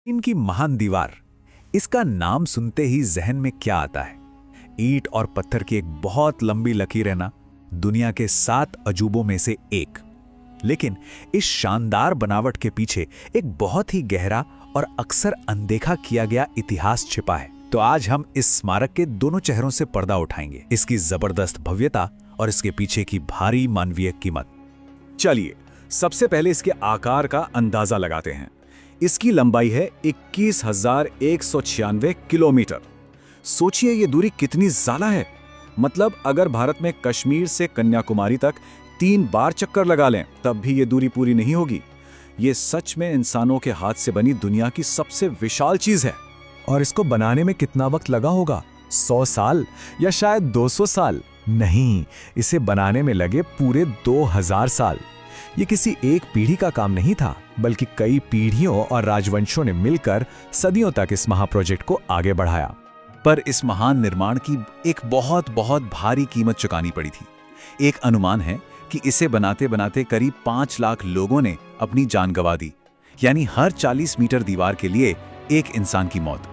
इनकी महान दीवार, इसका नाम सुनते ही जहन में क्या आता है? ईंट और पत्थर की एक बहुत लंबी लकीर है ना, दुनिया के 7 अजूबों में से एक। लेकिन इस शानदार बनावट के पीछे एक बहुत ही गहरा और अक्सर अनदेखा किया गया इतिहास छिपा है। तो आज हम इस स्मारक के दोनों चेहरों से पर्दा उठाएंगे, इसकी जबरदस्त भव्यता और इसके पीछे की भारी मानवीय कीमत। चलिए सबसे पहले इसके आकार का अंदाजा लगाते हैं। इसकी लंबाई है 21,196 किलोमीटर। सोचिए ये दूरी कितनी ज्यादा है। मतलब अगर भारत में कश्मीर से कन्याकुमारी तक 3 बार चक्कर लगा लें तब भी ये दूरी पूरी नहीं होगी। ये सच में इंसानों के हाथ से बनी दुनिया की सबसे विशाल चीज है। और इसको बनाने में कितना वक्त लगा होगा? 100 साल या शायद 200 साल? नहीं, इसे बनाने में लगे पूरे 2000 साल। ये किसी एक पीढ़ी का काम नहीं था, बल्कि कई पीढ़ियों और राजवंशों ने मिलकर सदियों तक इस महाप्रोजेक्ट को आगे बढ़ाया। पर इस महान निर्माण की एक बहुत भारी कीमत चुकानी पड़ी थी। एक अनुमान है कि इसे बनाते बनाते करीब 5 लाख लोगों ने अपनी जान गंवा दी, यानी हर 40 मीटर दीवार के लिए एक इंसान की मौत।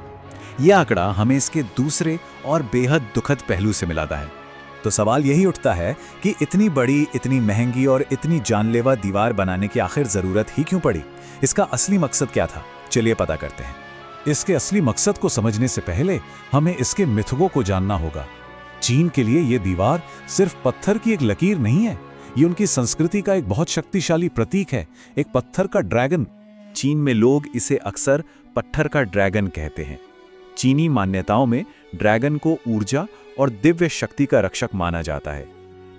यह आंकड़ा हमें इसके दूसरे और बेहद दुखद पहलू से मिलाता है। तो सवाल यही उठता है कि इतनी बड़ी, इतनी महंगी और इतनी जानलेवा दीवार बनाने की आखिर जरूरत ही क्यों पड़ी? इसका असली मकसद क्या था? चलिए पता करते हैं। इसके असली मकसद को समझने से पहले हमें इसके मिथकों को जानना होगा। चीन के लिए यह दीवार सिर्फ पत्थर की एक लकीर नहीं है, ये उनकी संस्कृति का एक बहुत शक्तिशाली प्रतीक है, एक पत्थर का ड्रैगन। चीन में लोग इसे अक्सर पत्थर का ड्रैगन कहते हैं। चीनी मान्यताओं में ड्रैगन को ऊर्जा और दिव्य शक्ति का रक्षक माना जाता है।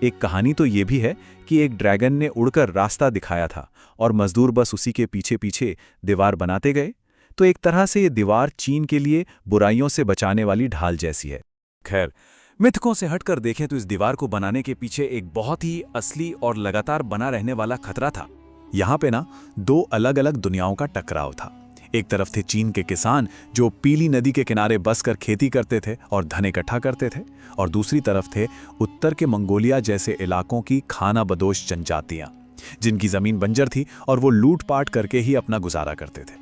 एक कहानी तो ये भी है कि एक ड्रैगन ने उड़कर रास्ता दिखाया था और मजदूर बस उसी के पीछे पीछे दीवार बनाते गए। तो एक तरह से ये दीवार चीन के लिए बुराइयों से बचाने वाली ढाल जैसी है। खैर, मिथकों से हटकर देखें तो इस दीवार को बनाने के पीछे एक बहुत ही असली और लगातार बना रहने वाला खतरा था। यहाँ पे ना 2 अलग-अलग दुनियाओं का टकराव था। एक तरफ थे चीन के किसान जो पीली नदी के किनारे बसकर खेती करते थे और धन इकट्ठा करते थे, और दूसरी तरफ थे उत्तर के मंगोलिया जैसे इलाकों की खानाबदोश जनजातियां, जिनकी जमीन बंजर थी और वो लूटपाट करके ही अपना गुजारा करते थे।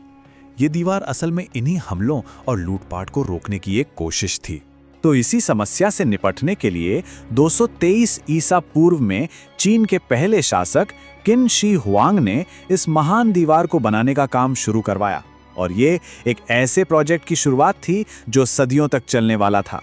ये दीवार असल में इन्हीं हमलों और लूटपाट को रोकने की एक कोशिश थी। तो इसी समस्या से निपटने के लिए 223 ईसा पूर्व में चीन के पहले शासक किन शी हुआंग ने इस महान दीवार को बनाने का काम शुरू करवाया। और ये एक ऐसे प्रोजेक्ट की शुरुआत थी जो सदियों तक चलने वाला था।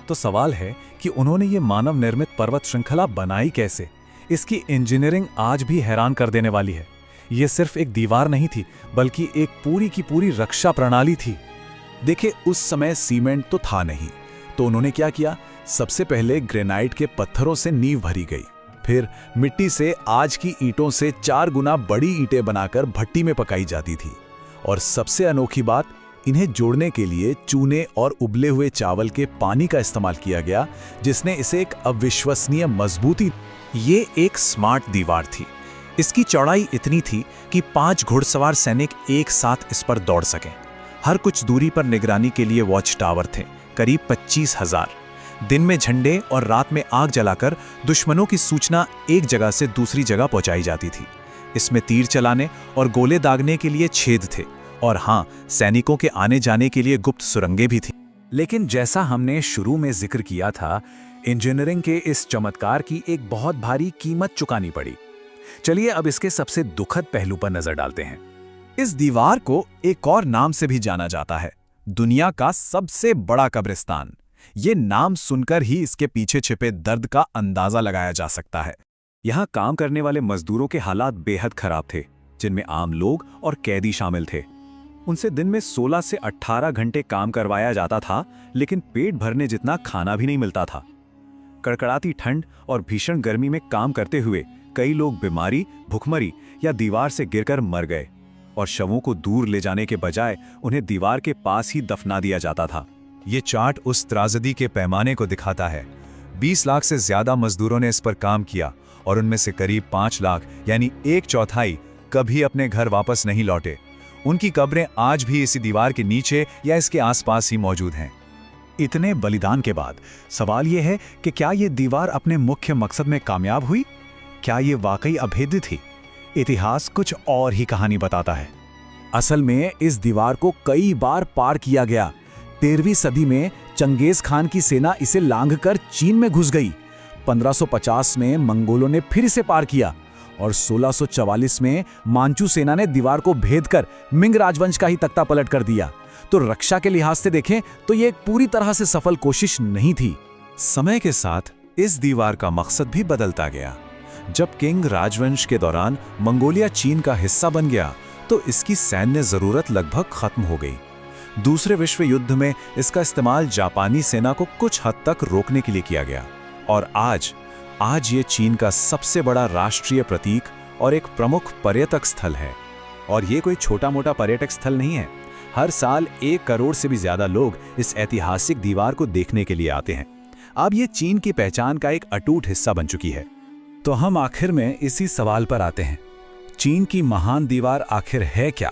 तो सवाल है कि उन्होंने ये मानव निर्मित पर्वत श्रृंखला बनाई कैसे? इसकी इंजीनियरिंग आज भी हैरान कर देने वाली है। ये सिर्फ एक दीवार नहीं थी, बल्कि एक पूरी की पूरी रक्षा प्रणाली थी। देखिए, उस समय सीमेंट तो था नहीं, तो उन्होंने क्या किया? सबसे पहले ग्रेनाइट के पत्थरों से नींव भरी गई, फिर मिट्टी से आज की ईंटों से 4 गुना बड़ी ईंटें बनाकर भट्टी में पकाई जाती थी। और सबसे अनोखी बात, इन्हें जोड़ने के लिए चूने और उबले हुए चावल के पानी का इस्तेमाल किया गया, जिसने इसे एक अविश्वसनीय मजबूती। ये एक स्मार्ट दीवार थी। इसकी चौड़ाई इतनी थी कि 5 घुड़सवार सैनिक एक साथ इस पर दौड़ सकें। हर कुछ दूरी पर निगरानी के लिए वॉच टावर थे, करीब 25,000। दिन में झंडे और रात में आग जलाकर दुश्मनों की सूचना एक जगह से दूसरी जगह पहुंचाई जाती थी। इसमें तीर चलाने और गोले दागने के लिए छेद थे, और हाँ, सैनिकों के आने जाने के लिए गुप्त सुरंगें भी थीं। लेकिन जैसा हमने शुरू में जिक्र किया था, इंजीनियरिंग के इस चमत्कार की एक बहुत भारी कीमत चुकानी पड़ी। चलिए अब इसके सबसे दुखद पहलू पर नजर डालते हैं। इस दीवार को एक और नाम से भी जाना जाता है, दुनिया का सबसे बड़ा कब्रिस्तान। ये नाम सुनकर ही इसके पीछे छिपे दर्द का अंदाजा लगाया जा सकता है। यहाँ काम करने वाले मजदूरों के हालात बेहद खराब थे, जिनमें आम लोग और कैदी शामिल थे। उनसे दिन में 16 से 18 घंटे काम करवाया जाता था, लेकिन पेट भरने जितना खाना भी नहीं मिलता था। कड़कड़ाती ठंड और भीषण गर्मी में काम करते हुए कई लोग बीमारी, भुखमरी या दीवार से गिरकर मर गए, और शवों को दूर ले जाने के बजाय उन्हें दीवार के पास ही दफना दिया जाता था। ये चार्ट उस त्रासदी के पैमाने को दिखाता है। 20 लाख से ज्यादा मजदूरों ने इस पर काम किया, और उनमें से करीब 5 लाख यानी 1/4 कभी अपने घर वापस नहीं लौटे। उनकी कब्रें आज भी इसी दीवार के नीचे या इसके आसपास ही मौजूद हैं। इतने बलिदान के बाद सवाल यह है कि क्या ये दीवार अपने मुख्य मकसद में कामयाब हुई? क्या ये वाकई अभेद्य थी? इतिहास कुछ और ही कहानी बताता है। असल में इस दीवार को कई बार पार किया गया। 13वीं सदी में चंगेज खान की सेना इसे लांघकर चीन में घुस गई। 1550 में मंगोलों ने फिर इसे पार किया और 1644 में मांचू सेना ने दीवार को भेद कर मिंग राजवंश का ही तख्ता पलट कर दिया। तो रक्षा के लिहाज से देखें तो ये एक पूरी तरह से सफल कोशिश नहीं थी। समय के साथ इस दीवार का मकसद भी बदलता गया। जब किंग राजवंश के दौरान मंगोलिया चीन का हिस्सा बन गया तो इसकी सैन्य जरूरत लगभग खत्म हो गई। दूसरे विश्व युद्ध में इसका इस्तेमाल जापानी सेना को कुछ हद तक रोकने के लिए किया गया और आज ये चीन का सबसे बड़ा राष्ट्रीय प्रतीक और एक प्रमुख पर्यटक स्थल है। और ये कोई छोटा मोटा पर्यटक स्थल नहीं है। हर साल 1 करोड़ से भी ज्यादा लोग इस ऐतिहासिक दीवार को देखने के लिए आते हैं। अब ये चीन की पहचान का एक अटूट हिस्सा बन चुकी है। तो हम आखिर में इसी सवाल पर आते हैं, चीन की महान दीवार आखिर है क्या?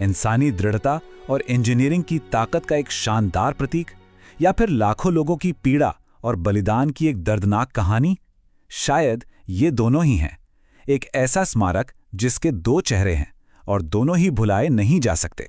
इंसानी दृढ़ता और इंजीनियरिंग की ताकत का एक शानदार प्रतीक, या फिर लाखों लोगों की पीड़ा और बलिदान की एक दर्दनाक कहानी? शायद ये दोनों ही हैं। एक ऐसा स्मारक जिसके 2 चेहरे हैं और दोनों ही भुलाए नहीं जा सकते।